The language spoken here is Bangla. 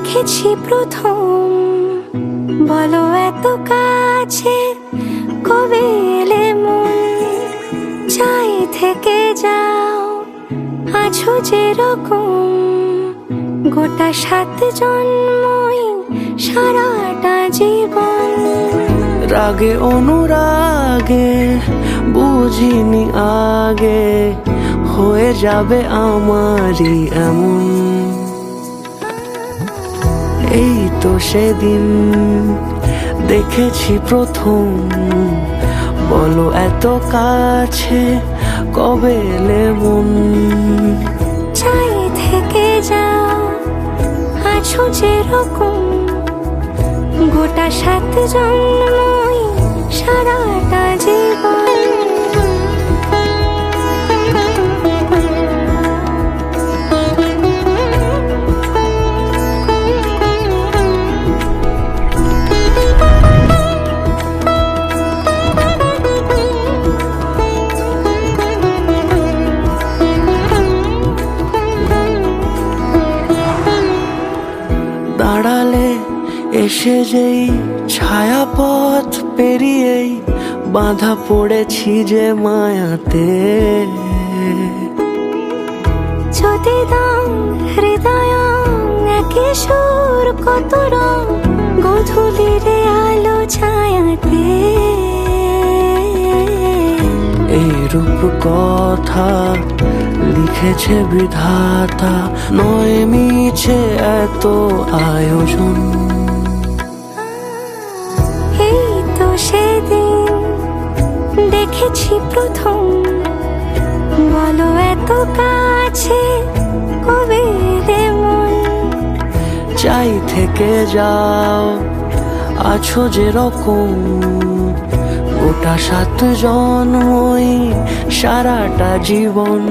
দেখেছি প্রথম, বলো এত কাছে কবে এলে মন, চাই থেকে যাও আছো যেরকম, গোটা 7 জন্মই সারাটা জীবন। রাগে অনুরাগে বুঝিনি আগে, হয়ে যাবে আমারই এমন। এই তো সেদিন দেখেছি প্রথম, বলো এত কাছে কবে এলে মন, চাই থেকে যাও আছো যেরকম, গোটা 7 জন্মই সারাটা জীবন। দাঁড়ালে এসে যেই ছায়াপথ পেরিয়েই বাঁধা পড়েছি যে মায়াতে। যদি দাও হৃদয় একে সুর কত রং, গধূলির আলো ছায়াতে। এই রূপ কথা লিখেছে বিধাতা, নয় মিছে এত আয়োজন। এই তো সেদিন দেখেছি প্রথম, বলো এত কাছে কবে এলে মন, চাই থেকে যাও আছো যেরকম, গোটা 7 জন্মই সারাটা জীবন।